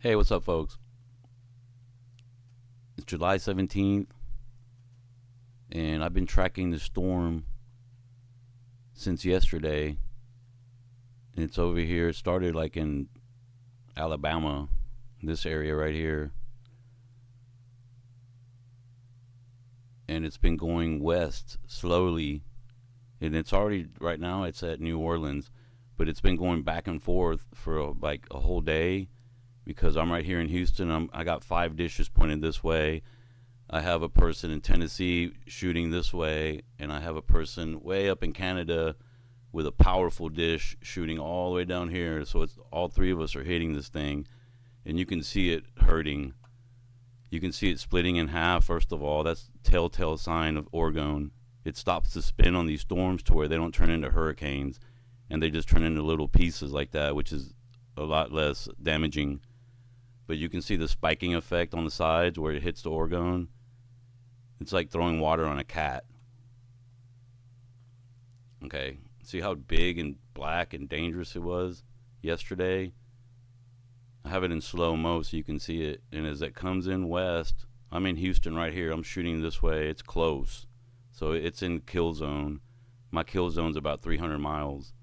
Hey, what's up, folks? It's July 17th, and I've been tracking the storm since yesterday. And it's over here. It started like in Alabama, this area right here. And it's been going west slowly. And it's already, right now, it's at New Orleans. But it's been going back and forth for like a whole day because I'm right here in Houston. I got 5 dishes pointed this way. I have a person in Tennessee shooting this way, and I have a person way up in Canada with a powerful dish shooting all the way down here. So it's all three of us are hitting this thing, and you can see it hurting. You can see it splitting in half. First of all, that's telltale sign of Orgone. It stops the spin on these storms to where they don't turn into hurricanes, and they just turn into little pieces like that, which is a lot less damaging. But you can see the spiking effect on the sides where it hits the Orgone. It's like throwing water on a cat. Okay, see how big and black and dangerous it was yesterday? I have it in slow mo so you can see it. And as it comes in west, I'm in Houston right here. I'm shooting this way. It's close. So it's in kill zone. My kill zone's about 300 miles.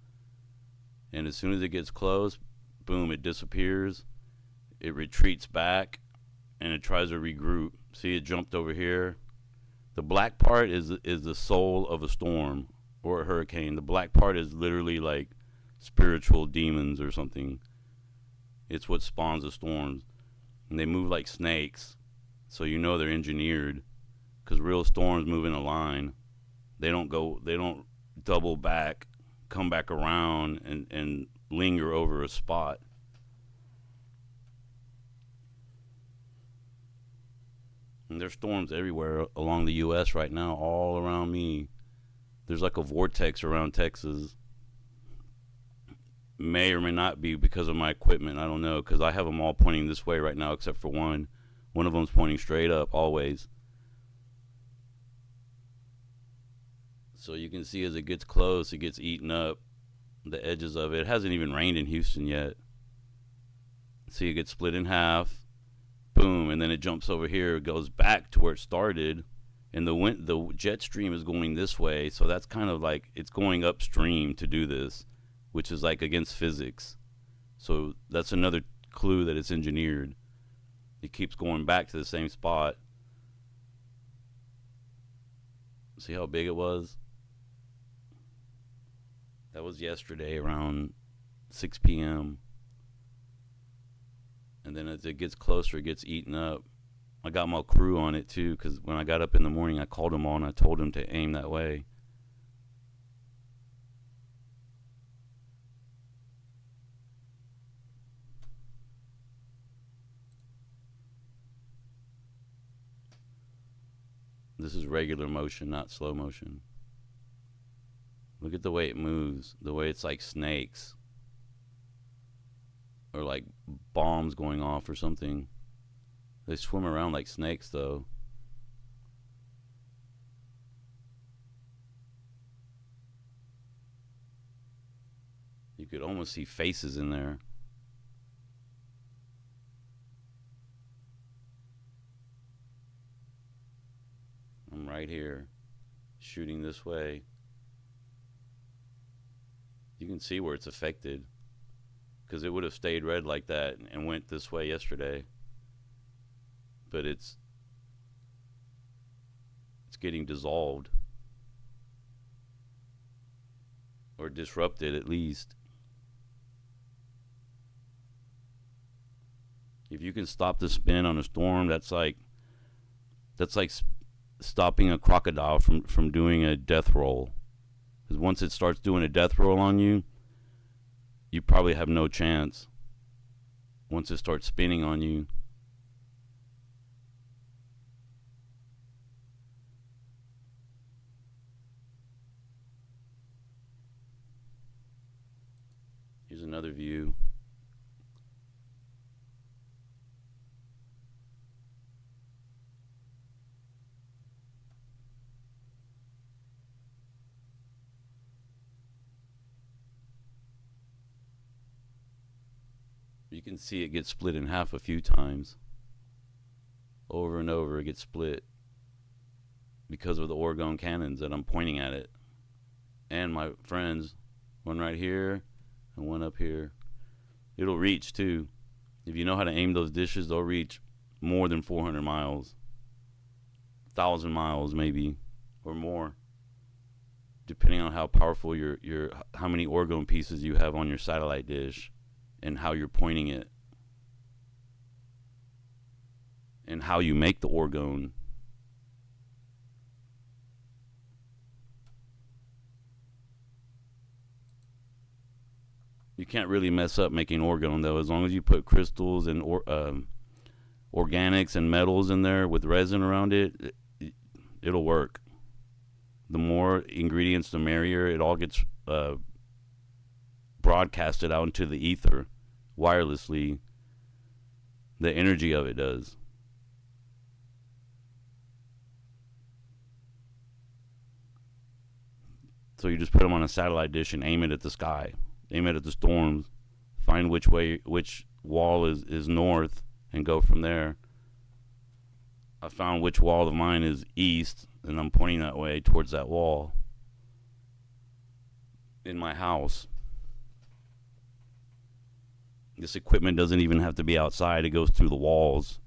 And as soon as it gets close, boom, it disappears. It retreats back and it tries to regroup. See, it jumped over here. The black part is the soul of a storm or a hurricane. The black part is literally like spiritual demons or something. It's what spawns the storms. And they move like snakes. So you know they're engineered. Because real storms move in a line. They don't double back, come back around, and linger over a spot. And there's storms everywhere along the U.S. right now, all around me. There's like a vortex around Texas. May or may not be because of my equipment. I don't know, because I have them all pointing this way right now except for one. One of them's pointing straight up, always. So you can see as it gets close, it gets eaten up. The edges of it. It hasn't even rained in Houston yet. See, it gets split in half. Boom, and then it jumps over here, goes back to where it started, and the jet stream is going this way, so that's kind of like it's going upstream to do this, which is like against physics. So that's another clue that it's engineered. It keeps going back to the same spot. See how big it was? That was yesterday around 6 p.m. And then as it gets closer, it gets eaten up. I got my crew on it too, because when I got up in the morning, I called them all and I told them to aim that way. This is regular motion, not slow motion. Look at the way it moves, the way it's like snakes or like bombs going off or something. They swim around like snakes, though. You could almost see faces in there. I'm right here, shooting this way. You can see where it's affected, because it would have stayed red like that and went this way yesterday. But it's getting dissolved or disrupted at least. If you can stop the spin on a storm, that's like stopping a crocodile from doing a death roll. Because once it starts doing a death roll on you, you probably have no chance. Once it starts spinning on you. Here's another view. You can see it get split in half a few times. Over and over it gets split because of the Orgone cannons that I'm pointing at it. And my friends, one right here and one up here. It'll reach too. If you know how to aim those dishes, they'll reach more than 400 miles. 1,000 miles maybe, or more. Depending on how powerful how many Orgone pieces you have on your satellite dish and how you're pointing it. And how you make the Orgone. You can't really mess up making Orgone though, as long as you put crystals and organics and metals in there with resin around it, it'll work. The more ingredients, the merrier. It all gets broadcasted out into the ether wirelessly. The energy of it does. So you just put them on a satellite dish and aim it at the sky. Aim it at the storms. Find which wall is north and go from there. I found which wall of mine is east, and I'm pointing that way towards that wall in my house. This equipment doesn't even have to be outside. It goes through the walls.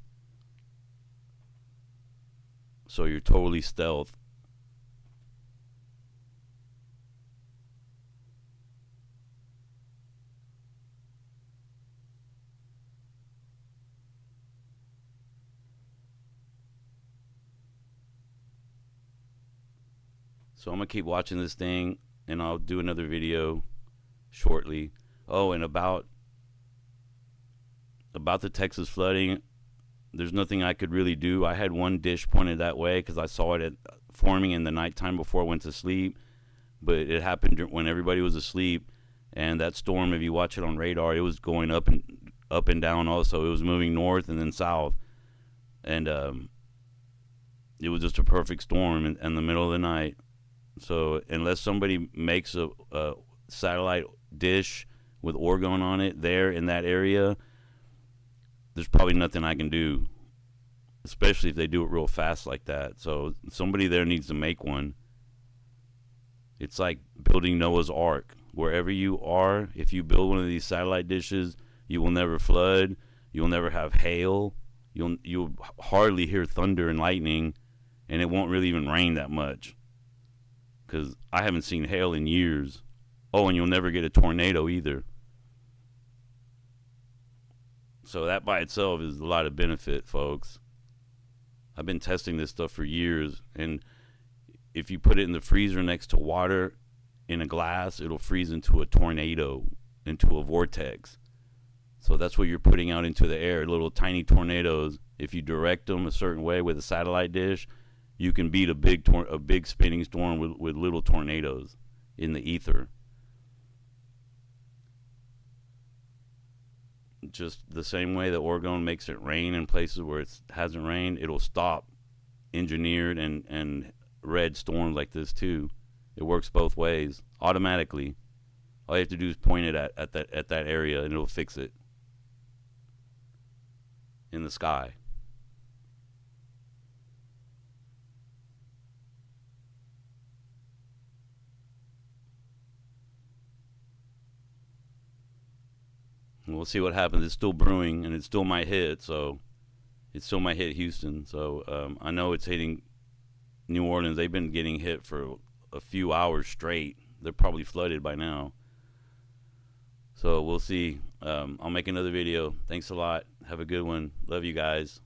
So you're totally stealth. So I'm going to keep watching this thing, and I'll do another video shortly. Oh, and about the Texas flooding, there's nothing I could really do. I had one dish pointed that way because I saw it forming in the nighttime before I went to sleep. But it happened when everybody was asleep. And that storm, if you watch it on radar, it was going up and down also. It was moving north and then south. And it was just a perfect storm in the middle of the night. So unless somebody makes a satellite dish with Orgone on it there in that area, there's probably nothing I can do, especially if they do it real fast like that. So somebody there needs to make one. It's like building Noah's Ark. Wherever you are, if you build one of these satellite dishes, you will never flood. You'll never have hail. You'll hardly hear thunder and lightning, and it won't really even rain that much. Because I haven't seen hail in years. Oh, and you'll never get a tornado either. So that by itself is a lot of benefit, folks. I've been testing this stuff for years. And if you put it in the freezer next to water in a glass, it'll freeze into a tornado, into a vortex. So that's what you're putting out into the air, little tiny tornadoes. If you direct them a certain way with a satellite dish, you can beat a big spinning storm with little tornadoes in the ether. Just the same way that Orgone makes it rain in places where it hasn't rained, it'll stop engineered and red storms like this too. It works both ways automatically. All you have to do is point it at that area, and it'll fix it in the sky. And we'll see what happens. It's still brewing, and it still might hit. So it still might hit Houston. So I know it's hitting New Orleans. They've been getting hit for a few hours straight. They're probably flooded by now. So we'll see. I'll make another video. Thanks a lot. Have a good one. Love you guys.